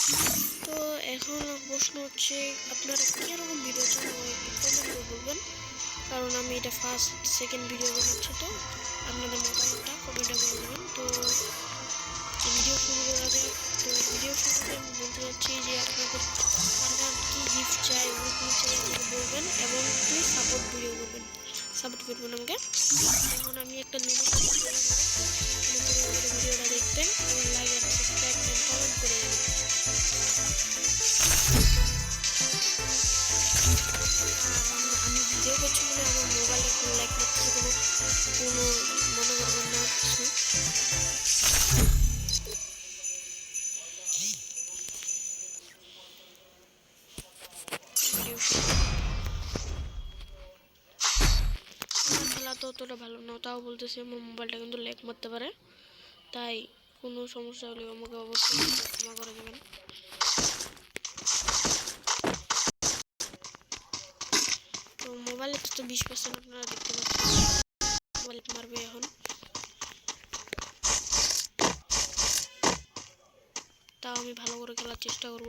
তো এখন প্রশ্ন হচ্ছে আপনারা কীরকম ভিডিও চান একটু কমেন্ট করে বলবেন, কারণ আমি এটা ফার্স্ট সেকেন্ড ভিডিও বানাচ্ছি, তো আপনাদের মতামতটা কমেন্টে বলে দেবেন। তো ভিডিও শুরু করা যাক। তো ভিডিও শুরুতে আমি বলতে চাচ্ছি যে আপনাদের কার কী গিফট চাই ওইগুলো চাই আমাকে বলবেন, এবং প্লিজ সাপোর্ট করবেন আমাকে। এখন আমি একটা লিমিট ভিডিওটা দেখবেন এবং like and subscribe and comment করে দেবেন। আমি ভিডিও করছি বলে আমার মোবাইলে কোনো লাইক মারতে কোনো মনে করবেন না কিছু। আমার খেলা তো অতটা ভালো না, তাও বলতেছি আমার মোবাইলটা কিন্তু ল্যাগ মারতে পারে, তাই কোনো সমস্যা হলে আমাকে অবশ্যই ক্ষমা করে দেবেন। তো মোবাইলে তো 20% আপনারা দেখতে পাচ্ছেন, মোবাইল মারবে এখন। তাও আমি ভালো করে খেলার চেষ্টা করব।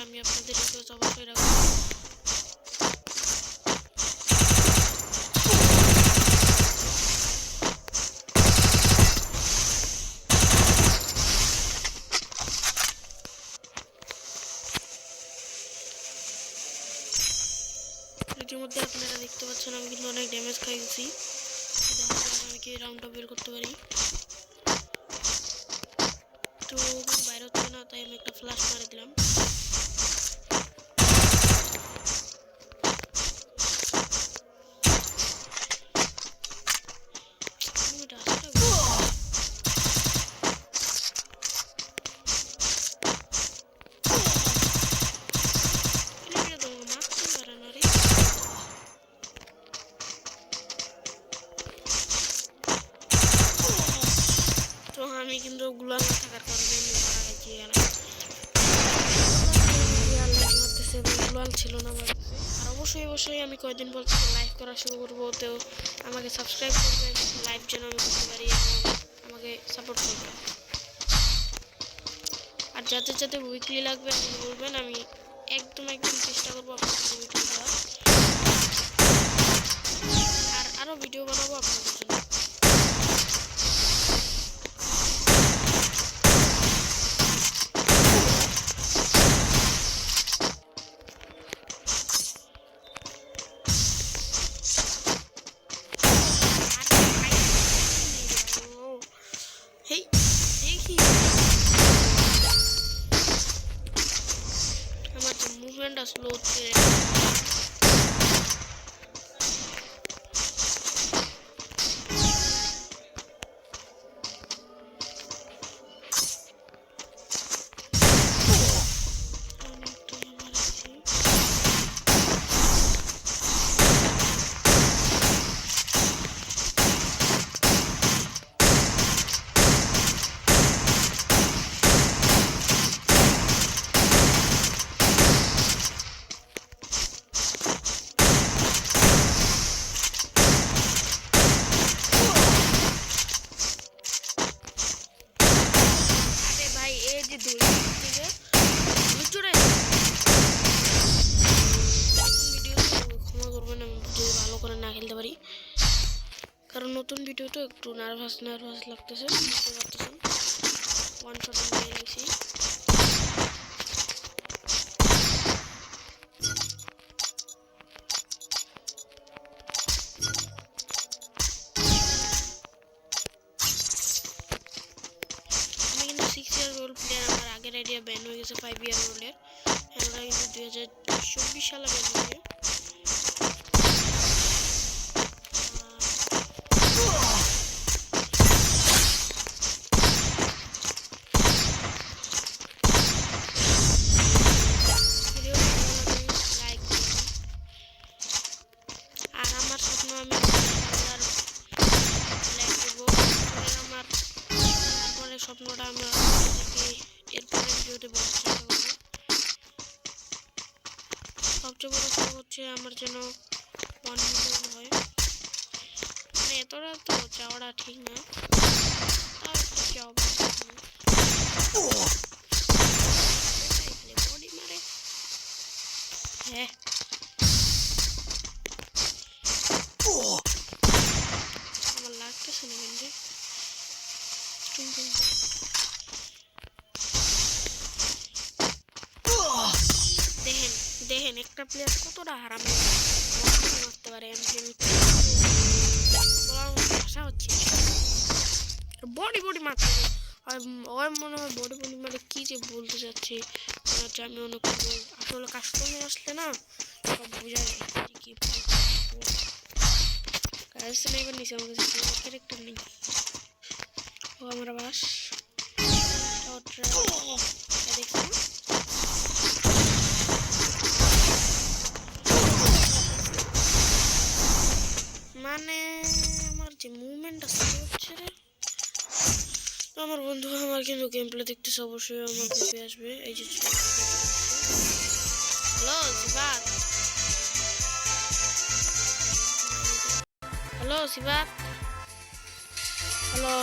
আমি আপনাদের রিকোয়েস্ট অবশ্যই রাখবো। ইতিমধ্যে আপনারা দেখতে পাচ্ছেন আমি কিন্তু অনেক ড্যামেজ খাইছি। আমি কি রাউন্ডটা বের করতে পারি, তো বাইরে হচ্ছে না, তাই আমি একটা ফ্ল্যাশ মারে দিলাম। তো আমি কিন্তু গুলা না থাকার কারণে আমি মারা গেছি। গুলাল ছিল না আমার কাছে। আর অবশ্যই আমি কয়েকদিন বলছি লাইভ করা শুরু করবো, তো আমাকে সাবস্ক্রাইব করবেন, লাইভ যেন আমি করতে পারি এবং আমাকে সাপোর্ট করবেন। আর যাতে উইকলি লাগবে আপনি বলবেন, আমি একদম চেষ্টা করবো আপনাদের উইকলি দেওয়ার, আর আরও ভিডিও বানাবো আপনাদের জন্য। আমার যে মুভমেন্টটা স্লো হচ্ছে, ক্ষমা করবেন আমি যদি ভালো করে না খেলতে পারি, কারণ নতুন ভিডিও তো একটু নার্ভাস লাগতেছে, বুঝতে পারতেছেন। ওয়ান শট আমি নিয়ে গেছি। আমি কিন্তু 6 ইয়ার ওল্ড প্লেয়ার, আমার আগের আইডিয়া ব্যান হয়ে গেছে 5 ইয়ার ওল্ডের। ওটা কিন্তু 2024 সালে ব্যান হয়েছে। আমার যেন 1 মিলিয়ন হয়, মানে এতটা তো চাওয়াটা ঠিক না, তাও একটু চাও বডি মারে। হ্যাঁ আমার লাগতেছে না কিন্তু দেখেন দেখেন একটা প্লেয়ার কতটা হারামি মারতে পারে, আশা হচ্ছে বডি বডি মারতে ওর মনে হয় বডি বডি মানে কি যে বলতে চাচ্ছে মনে হচ্ছে আমি অনেক আসলে কাস্টমে আসলে না সব বোঝা যায় কি স্নাইপার নিচে আমার কাছে ক্যারেক্টার নেই। ও আমার বাস দেখছি মানে আমার যে মুভমেন্টটা হচ্ছে রে, আমার বন্ধু আমার কিন্তু গেম প্লে দেখতেছে, অবশ্যই আমার গ্রুপে আসবে। এই যে হ্যালো সিবাত, হ্যালো সিবাত, হ্যালো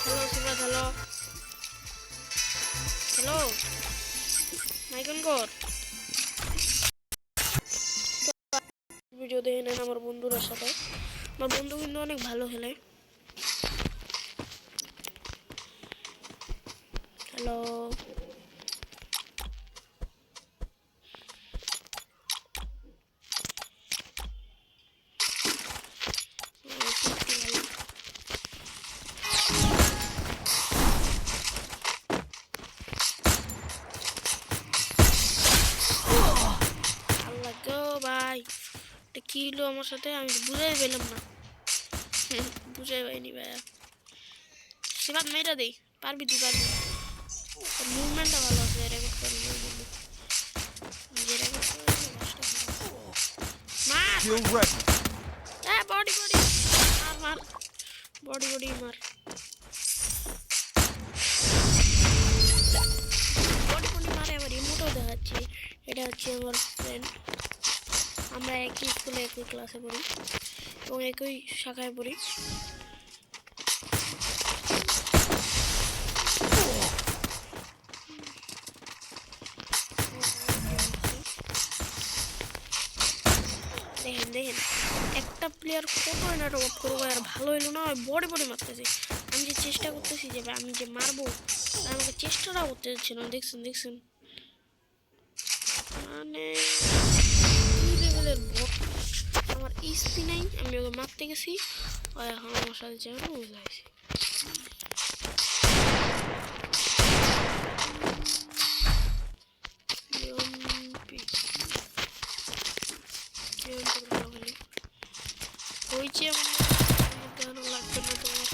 হ্যালো সিবাত, হ্যালো হ্যালো মাইকন কর ভিডিও দেখে নেন আমার বন্ধুরা সাথে। আমার বন্ধু কিন্তু অনেক ভালো খেলে। হ্যালো আল্লাহ গো ভাই এটা কি হলো আমার সাথে, আমি বুঝাই পেলাম না বুঝাই পাইনি ভাইয়া। সিবাত মেয়েটা দেই, পারবি তুই পারবি, মুভমেন্টটা ভালো আছে, রেকর্ড করে মার বডি বডি মার মার বডি বডি মার বডি বডি মারে। আবার রিমোটও দেখাচ্ছি, এটা হচ্ছে আমার ফ্রেন্ড, আমরা একই স্কুলে একই ক্লাসে পড়ি এবং একই শাখায় পড়ি। দেখেন দেখেন একটা প্লেয়ার কত এনাটা অফ করবো আর ভালো হইলো না, বডি বডি মারতেছে। আমি যে চেষ্টা করতেছি যে আমি যে মারবো আমাকে চেষ্টাটাও করতে যাচ্ছে না। দেখছেন দেখছেন মানে লেভেলের বট, আমার ইস্পি নাই, আমি ওকে মারতে গেছি এখন আমার সাথে যেন বুঝাইছে। হয়েছে আমার লাগবে না তোমার,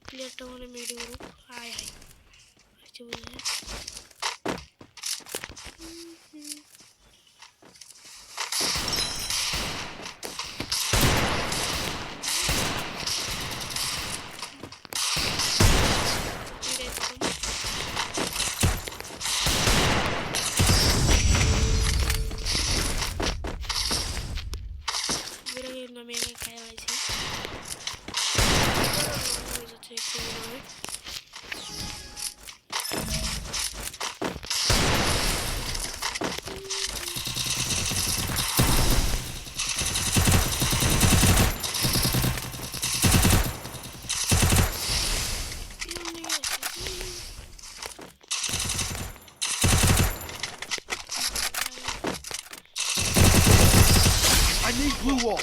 প্লেয়ারটা মানে মেরে করুক হায় হায় আচ্ছা বুঝলেন। আমি আগে খেয়ে লাইছি একটু মনে হয়। I need blue wall.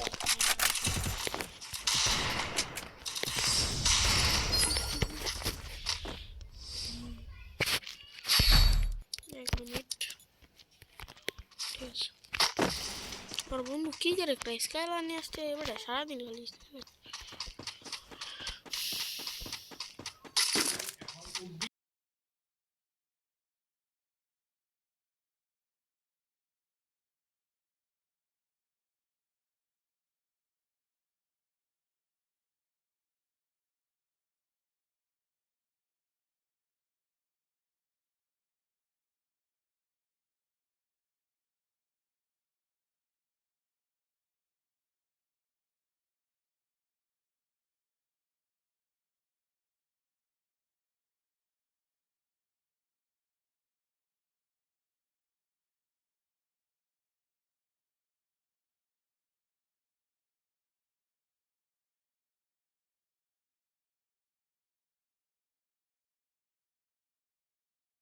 এক মিনিট ঠিক আছে। আমার বন্ধু কি ক্যারেক্টার স্কাইলার নিয়ে আসছে এবারে সারাদিন খালি